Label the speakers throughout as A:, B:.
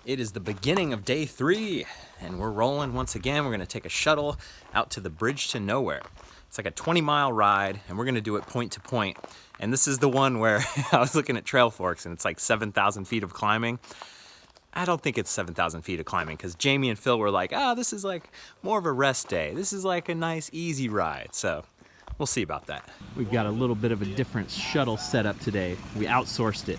A: It is the beginning of day 3 and we're rolling once again. We're gonna take a shuttle out to the bridge to nowhere. It's like a 20-mile ride and we're gonna do it point to point. And this is the one where I was looking at Trail Forks and it's like 7,000 feet of climbing. I don't think it's 7,000 feet of climbing because Jamie and Phil were like, this is like more of a rest day. This is like a nice easy ride. So we'll see about that.
B: We've got a little bit of a different shuttle setup today. We outsourced it.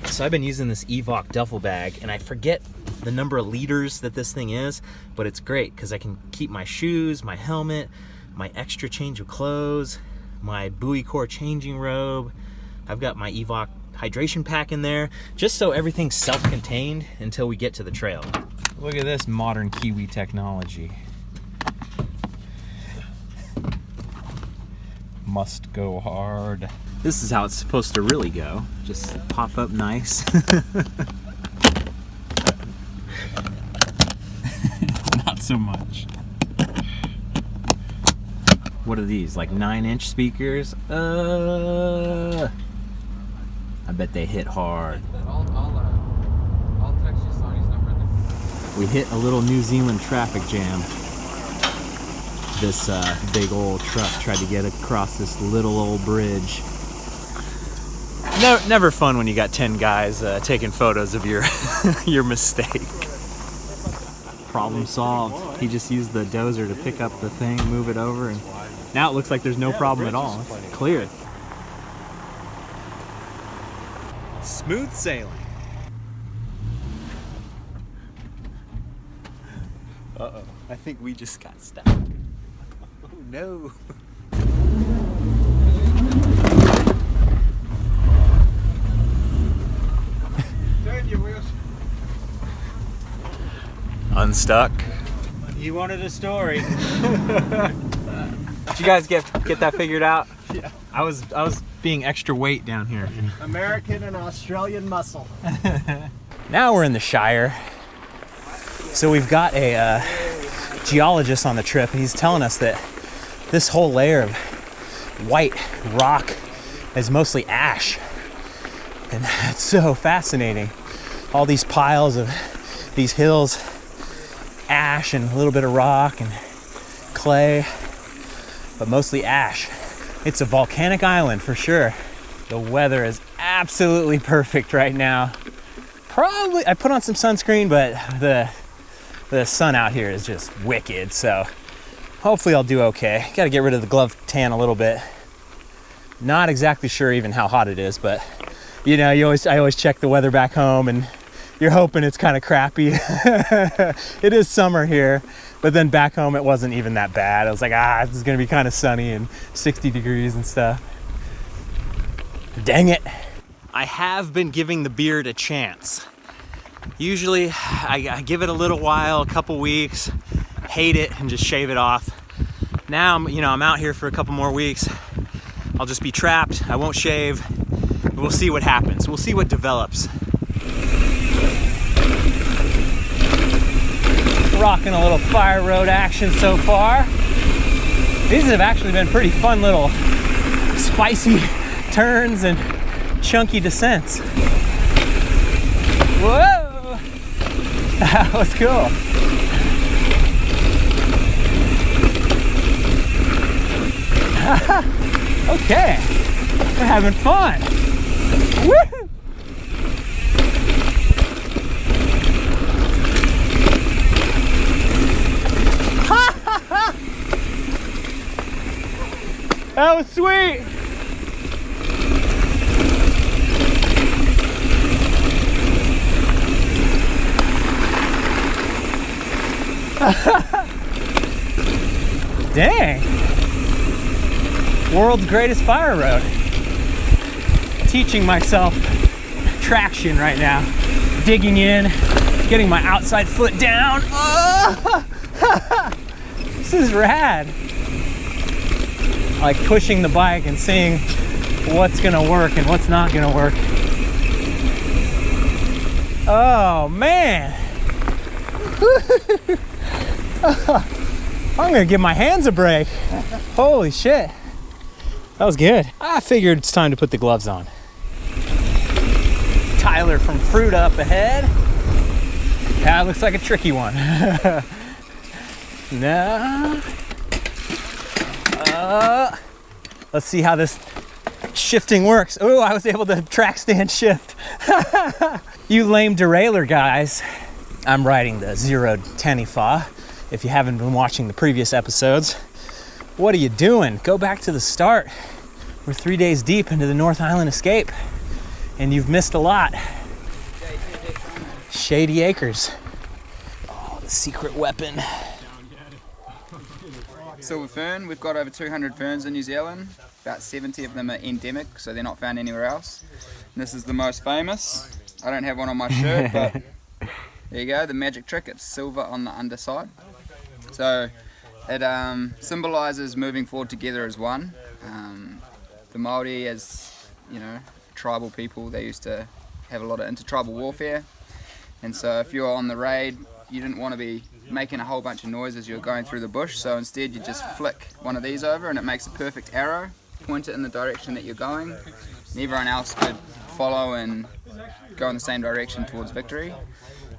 A: So I've been using this Evoc duffel bag and I forget the number of liters that this thing is, but it's great because I can keep my shoes, my helmet, my extra change of clothes, my buoy core changing robe. I've got my Evoc hydration pack in there, just so everything's self-contained until we get to the trail.
B: Look at this modern Kiwi technology. Must go hard.
A: This is how it's supposed to really go. Just pop up nice.
B: Not so much.
A: What are these, like 9-inch speakers? I bet they hit hard.
C: I'll text you Sonny's number then.
A: We hit a little New Zealand traffic jam. This big old truck tried to get across this little old bridge. Never fun when you got 10 guys taking photos of your your mistake. Problem solved. He just used the dozer to pick up the thing, move it over, and now it looks like there's no problem at all. It's clear. Smooth sailing. Uh-oh, I think we just got stuck. Oh no.
C: Turn your wheels.
A: Unstuck.
B: You wanted a story.
A: Did you guys get that figured out?
C: Yeah.
A: I was being extra weight down here.
C: American and Australian muscle.
A: Now we're in the Shire. So we've got a geologist on the trip and he's telling us that this whole layer of white rock is mostly ash. And that's so fascinating. All these piles of these hills, ash and a little bit of rock and clay, but mostly ash. It's a volcanic island for sure. The weather is absolutely perfect right now. Probably, I put on some sunscreen, but the sun out here is just wicked, so hopefully I'll do okay. Gotta get rid of the glove tan a little bit. Not exactly sure even how hot it is, but you know, I always check the weather back home and you're hoping it's kind of crappy. It is summer here, but then back home it wasn't even that bad. I was like, this is gonna be kind of sunny and 60 degrees and stuff. Dang it. I have been giving the beard a chance. Usually I give it a little while, a couple weeks, hate it and just shave it off. Now I'm out here for a couple more weeks. I'll just be trapped, I won't shave. We'll see what happens. We'll see what develops. Rocking a little fire road action so far. These have actually been pretty fun little spicy turns and chunky descents. Whoa! That was cool. Okay, we're having fun. Woo! That was sweet. Dang. World's greatest fire road. Teaching myself traction right now. Digging in, getting my outside foot down. Oh! This is rad. Like pushing the bike and seeing what's gonna work and what's not gonna work. Oh man. I'm gonna give my hands a break. Holy shit. That was good. I figured it's time to put the gloves on. Tyler from Fruit up ahead. That looks like a tricky one. No. Let's see how this shifting works. Oh, I was able to track stand shift. You lame derailer guys. I'm riding the 010 IFA. If you haven't been watching the previous episodes, what are you doing? Go back to the start. We're 3 days deep into the North Island escape, and you've missed a lot. Shady Acres. Oh, the secret weapon.
D: Silver fern, we've got over 200 ferns in New Zealand. About 70 of them are endemic, so they're not found anywhere else. And this is the most famous. I don't have one on my shirt, but there you go, the magic trick. It's silver on the underside. So it symbolizes moving forward together as one. The Māori, as you know, tribal people, they used to have a lot of intertribal warfare. And so if you're on the raid, you didn't want to be making a whole bunch of noise as you're going through the bush, so instead you just flick one of these over and it makes a perfect arrow, point it in the direction that you're going, and everyone else could follow and go in the same direction towards victory.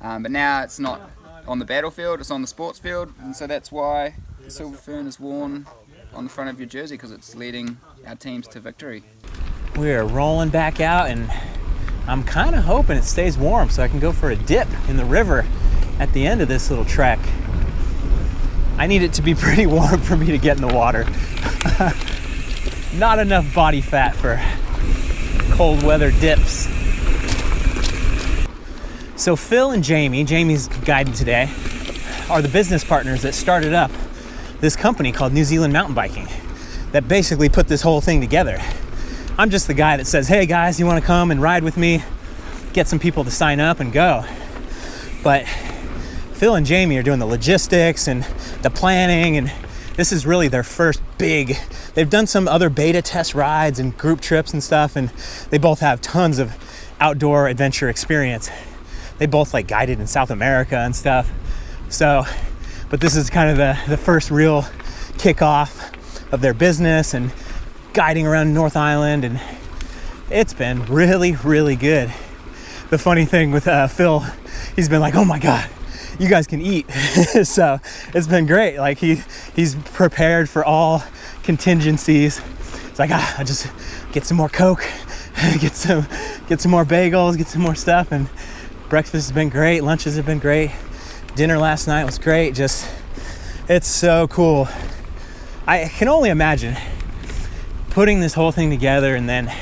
D: But now it's not on the battlefield, it's on the sports field, and so that's why the silver fern is worn on the front of your jersey, because it's leading our teams to victory.
A: We're rolling back out, and I'm kind of hoping it stays warm so I can go for a dip in the river at the end of this little trek. I need it to be pretty warm for me to get in the water. Not enough body fat for cold weather dips. So Phil and Jamie's guiding today, are the business partners that started up this company called New Zealand Mountain Biking that basically put this whole thing together. I'm just the guy that says, hey guys, you want to come and ride with me? Get some people to sign up and go. But Phil and Jamie are doing the logistics and the planning, and this is really their first big, they've done some other beta test rides and group trips and stuff, and they both have tons of outdoor adventure experience. They both like guided in South America and stuff. So, but this is kind of the first real kickoff of their business and guiding around North Island, and it's been really, really good. The funny thing with Phil, he's been like, oh my God, you guys can eat. So it's been great. Like he's prepared for all contingencies. It's like, I just get some more Coke, get some more bagels, get some more stuff. And breakfast has been great. Lunches have been great. Dinner last night was great. Just, it's so cool. I can only imagine putting this whole thing together, and then,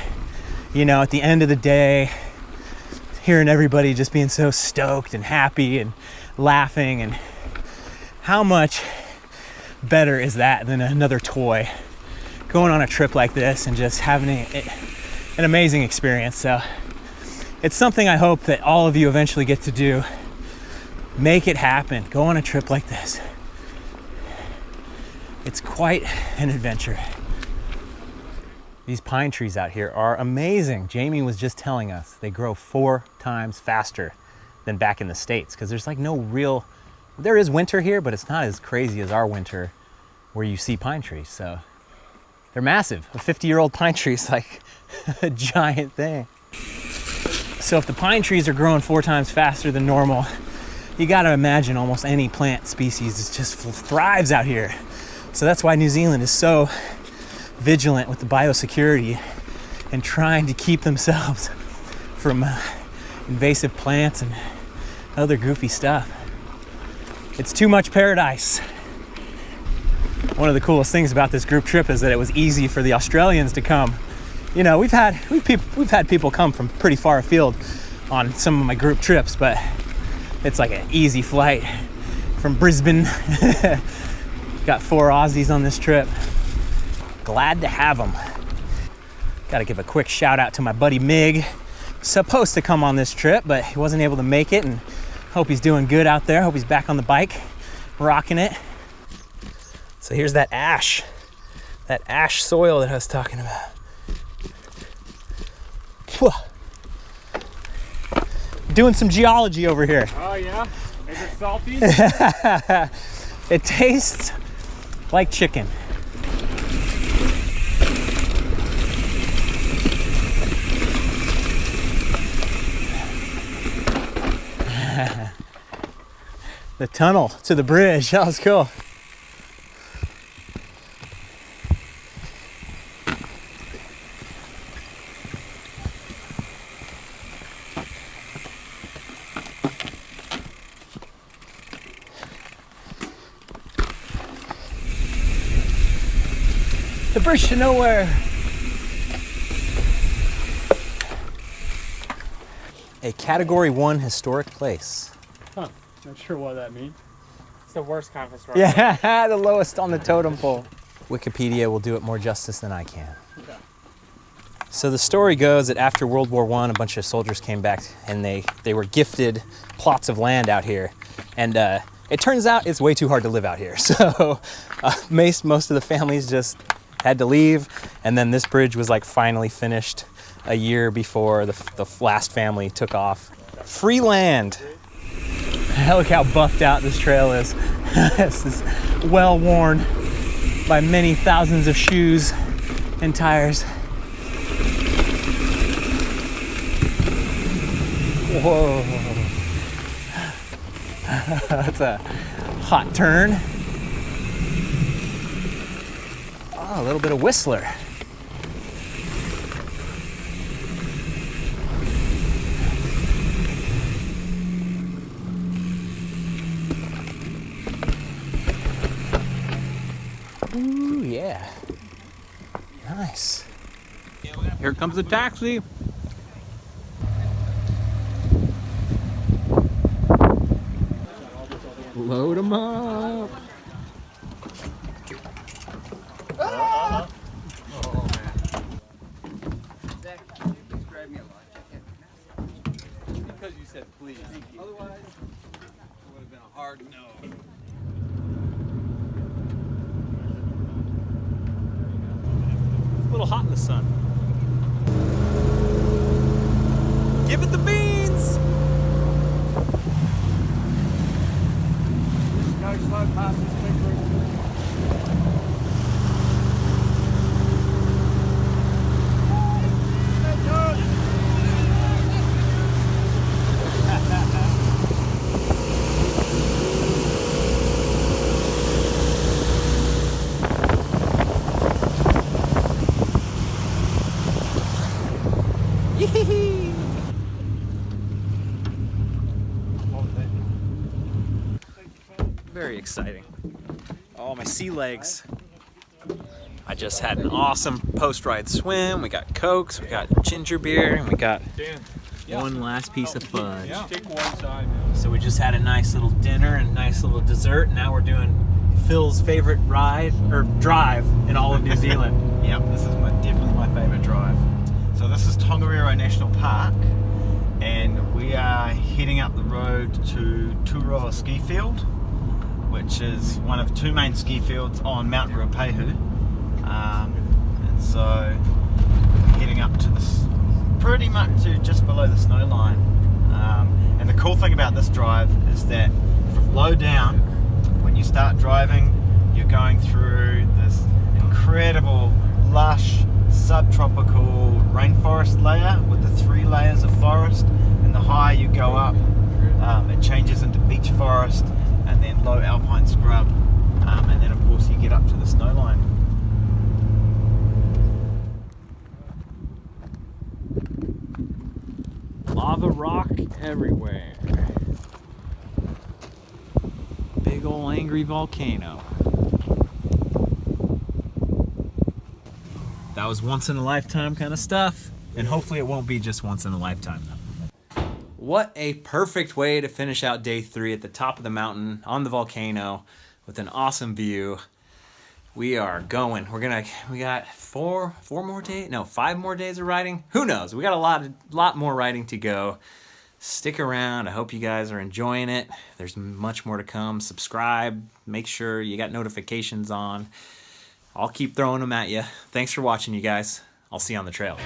A: you know, at the end of the day, hearing everybody just being so stoked and happy and laughing, and how much better is that than another toy? Going on a trip like this and just having an amazing experience. So it's something I hope that all of you eventually get to do. Make it happen. Go on a trip like this. It's quite an adventure. These pine trees out here are amazing. Jamie was just telling us they grow 4 times faster than back in the States, because there's like no real, there is winter here, but it's not as crazy as our winter where you see pine trees. So they're massive. A 50-year-old pine tree is like a giant thing. So if the pine trees are growing 4 times faster than normal, you gotta imagine almost any plant species just thrives out here. So that's why New Zealand is so vigilant with the biosecurity and trying to keep themselves from invasive plants and other goofy stuff. It's too much paradise. One of the coolest things about this group trip is that it was easy for the Australians to come. You know, we've had people come from pretty far afield on some of my group trips, but it's like an easy flight from Brisbane. Got 4 Aussies on this trip. Glad to have them. Got to give a quick shout out to my buddy Mig. Supposed to come on this trip, but he wasn't able to make it, and hope he's doing good out there. Hope he's back on the bike, rocking it. So here's that ash soil that I was talking about. Whew. Doing some geology over here.
C: Oh yeah? Is it salty?
A: It tastes like chicken. the tunnel to the bridge. That was cool. The bridge to nowhere. A Category 1 historic place.
E: Huh. Not sure what that means.
C: It's the worst conference room.
A: Yeah, the lowest on the totem pole. Wikipedia will do it more justice than I can.
E: Okay.
A: So the story goes that after World War I, a bunch of soldiers came back and they were gifted plots of land out here. And it turns out it's way too hard to live out here. So most of the families just had to leave. And then this bridge was like finally finished a year before the last family took off. Free land. Look how buffed out this trail is. This is well worn by many thousands of shoes and tires. Whoa. That's a hot turn. Oh, a little bit of Whistler. Ooh, yeah. Nice.
B: Here comes the taxi. Load them up.
C: Because you said please. Otherwise, it would have been a hard no.
B: A little hot in the sun. Give it the beans.
E: Go slow past this big bridge.
B: Very exciting. Oh, my sea legs. I just had an awesome post-ride swim. We got Cokes, we got ginger beer, and we got one last piece of fudge.
E: Take one side.
B: So we just had a nice little dinner and nice little dessert. Now we're doing Phil's favorite ride or drive in all of New Zealand.
F: Yep, this is definitely my favourite drive. So this is Tongariro National Park, and we are heading up the road to Turoa Ski Field, which is one of two main ski fields on Mount Ruapehu. And so heading up to this, pretty much to just below the snow line. And the cool thing about this drive is that from low down, when you start driving, you're going through this incredible, lush, subtropical rainforest layer with the 3 layers of forest, and the higher you go up, it changes into beech forest and then low alpine scrub, and then of course you get up to the snow line.
B: Lava rock everywhere. Big ol' angry volcano. That was once in a lifetime kind of stuff, and hopefully it won't be just once in a lifetime though. What a perfect way to finish out day 3 at the top of the mountain on the volcano with an awesome view. We are going. We got 5 more days of riding. Who knows? We got a lot more riding to go. Stick around. I hope you guys are enjoying it. There's much more to come. Subscribe. Make sure you got notifications on. I'll keep throwing them at you. Thanks for watching, you guys. I'll see you on the trail.